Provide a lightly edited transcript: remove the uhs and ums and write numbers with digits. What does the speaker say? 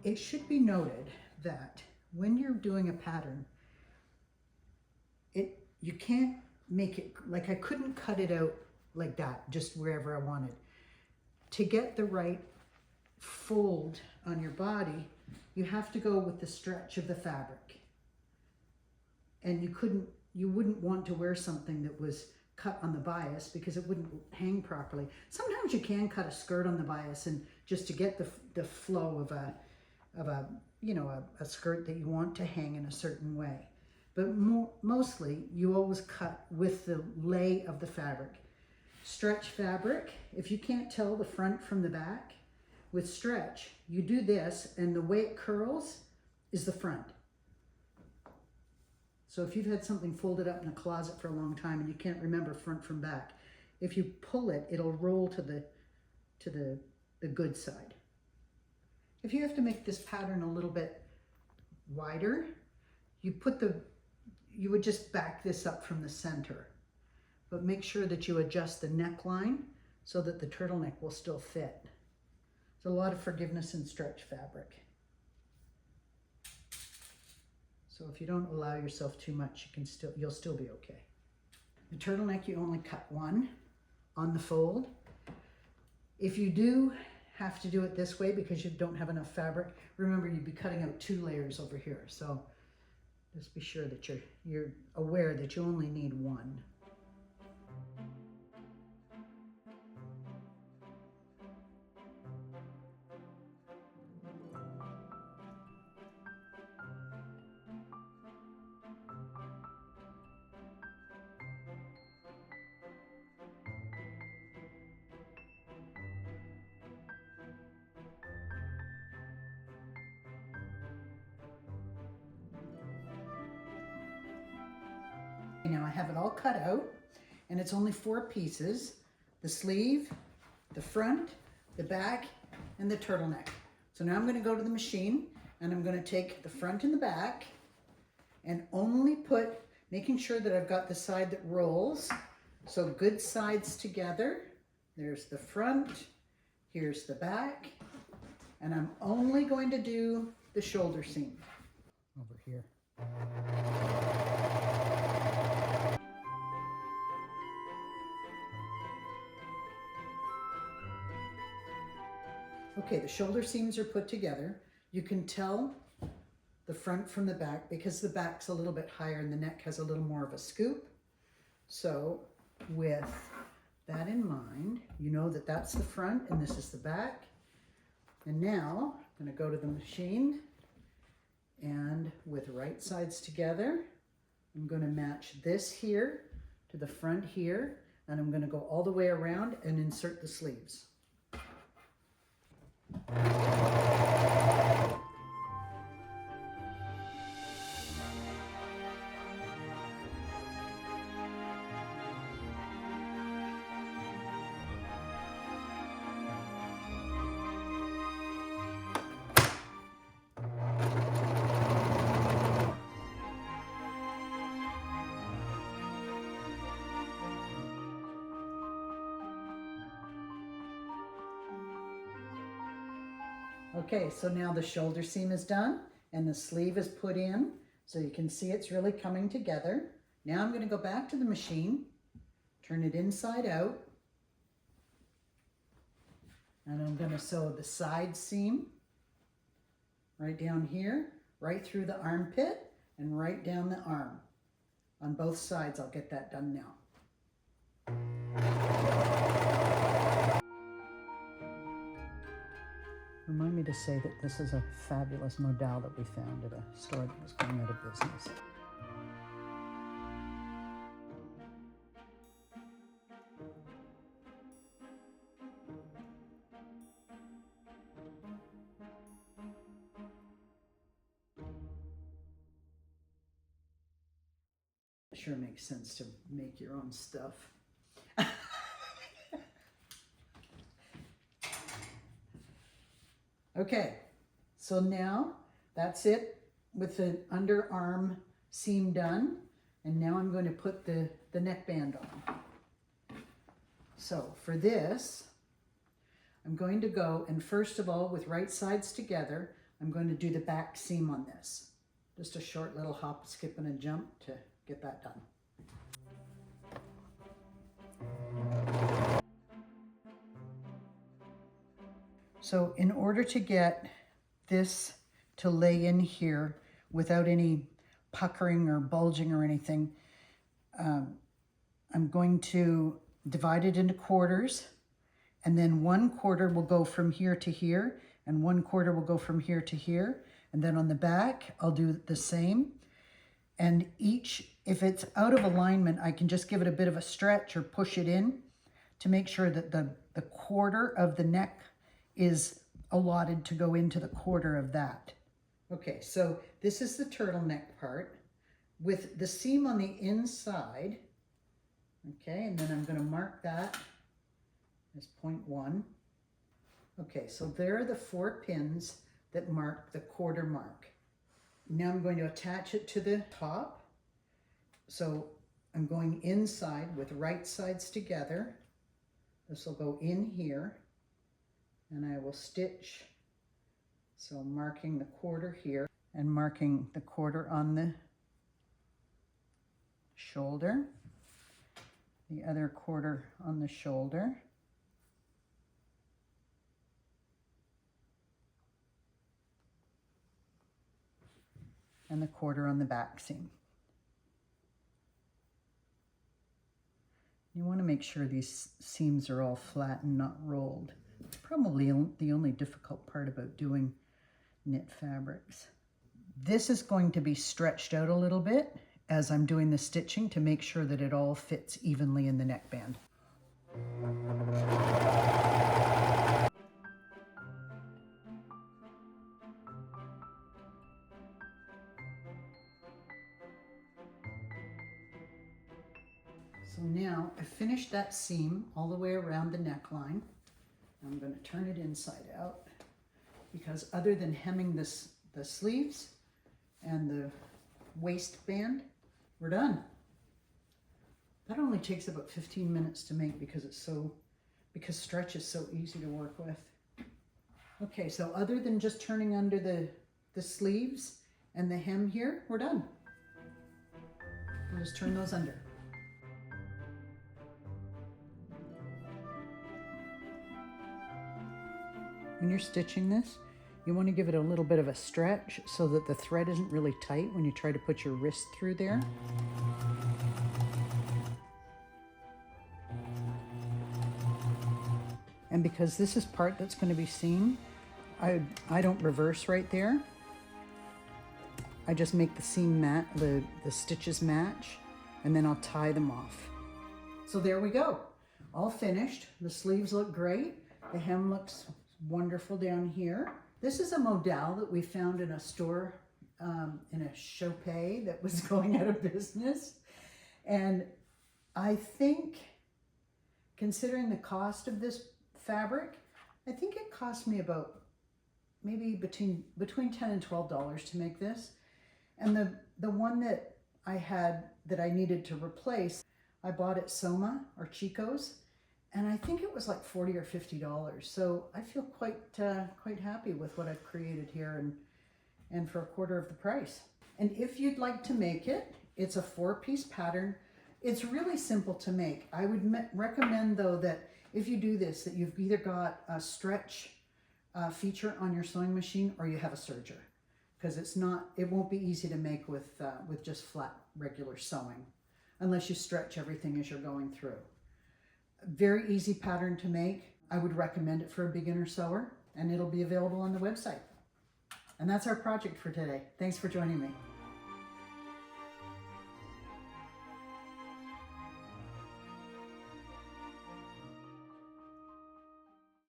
it should be noted that when you're doing a pattern, you can't make it, like I couldn't cut it out like that, just wherever I wanted. To get the right fold on your body, you have to go with the stretch of the fabric. And you wouldn't want to wear something that was cut on the bias because it wouldn't hang properly. Sometimes you can cut a skirt on the bias and just to get the flow of a skirt that you want to hang in a certain way. But mostly you always cut with the lay of the fabric. Stretch fabric, if you can't tell the front from the back, with stretch, you do this and the way it curls is the front. So if you've had something folded up in a closet for a long time and you can't remember front from back, if you pull it, it'll roll to the good side. If you have to make this pattern a little bit wider, you would just back this up from the center, but make sure that you adjust the neckline so that the turtleneck will still fit. There's a lot of forgiveness in stretch fabric. So if you don't allow yourself too much, you'll still be okay. The turtleneck, you only cut one on the fold. If you do have to do it this way because you don't have enough fabric, remember you'd be cutting out 2 layers over here. So just be sure that you're aware that you only need one. Now I have it all cut out and it's only 4 pieces: the sleeve, the front, the back, and the turtleneck. So now I'm going to go to the machine and I'm going to take the front and the back and only making sure that I've got the side that rolls. So good sides together. There's the front, here's the back, and I'm only going to do the shoulder seam over here. Okay, the shoulder seams are put together. You can tell the front from the back because the back's a little bit higher and the neck has a little more of a scoop. So with that in mind, you know that that's the front and this is the back. And now I'm going to go to the machine and with right sides together, I'm going to match this here to the front here, and I'm going to go all the way around and insert the sleeves. Okay, so now the shoulder seam is done and the sleeve is put in, so you can see it's really coming together. Now I'm going to go back to the machine, turn it inside out, and I'm going to sew the side seam right down here, right through the armpit, and right down the arm. On both sides, I'll get that done now. Remind me to say that this is a fabulous Modal that we found at a store that was going out of business. It sure makes sense to make your own stuff. Okay, so now that's it with the underarm seam done. And now I'm going to put the neckband on. So for this, I'm going to go, and first of all, with right sides together, I'm going to do the back seam on this. Just a short little hop, skip, and a jump to get that done. So in order to get this to lay in here without any puckering or bulging or anything, I'm going to divide it into quarters, and then 1/4 will go from here to here, and 1/4 will go from here to here, and then on the back I'll do the same. And each, if it's out of alignment, I can just give it a bit of a stretch or push it in to make sure that the 1/4 of the neck is allotted to go into the 1/4 of that. Okay, so this is the turtleneck part with the seam on the inside. Okay, and then I'm going to mark that as 0.1. Okay, so there are the 4 pins that mark the 1/4 mark. Now I'm going to attach it to the top. So I'm going inside with right sides together. This will go in here, and I will stitch. So marking the 1/4 here and marking the 1/4 on the shoulder, the other 1/4 on the shoulder. And the 1/4 on the back seam. You want to make sure these seams are all flat and not rolled. It's probably the only difficult part about doing knit fabrics. This is going to be stretched out a little bit as I'm doing the stitching to make sure that it all fits evenly in the neckband. So now I've finished that seam all the way around the neckline. I'm going to turn it inside out because other than hemming the sleeves and the waistband, we're done. That only takes about 15 minutes to make because stretch is so easy to work with. Okay, so other than just turning under the sleeves and the hem here, we're done. We'll just turn those under. When you're stitching this, you want to give it a little bit of a stretch so that the thread isn't really tight when you try to put your wrist through there. And because this is part that's going to be seamed, I don't reverse right there. I just make the seam the stitches match, and then I'll tie them off. So there we go, all finished. The sleeves look great. The hem looks wonderful down here. This is a Modal that we found in a store, in a Chopay that was going out of business. And I think, considering the cost of this fabric, I think it cost me about maybe between $10 and $12 to make this. And the one that I had that I needed to replace, I bought at Soma or Chico's, and I think it was like $40 or $50. So I feel quite happy with what I've created here, and for 1/4 of the price. And if you'd like to make it, it's a 4-piece pattern. It's really simple to make. I would recommend though that if you do this, that you've either got a stretch feature on your sewing machine or you have a serger, because it won't be easy to make with just flat regular sewing unless you stretch everything as you're going through. Very easy pattern to make. I would recommend it for a beginner sewer, and it'll be available on the website. And that's our project for today. Thanks for joining me.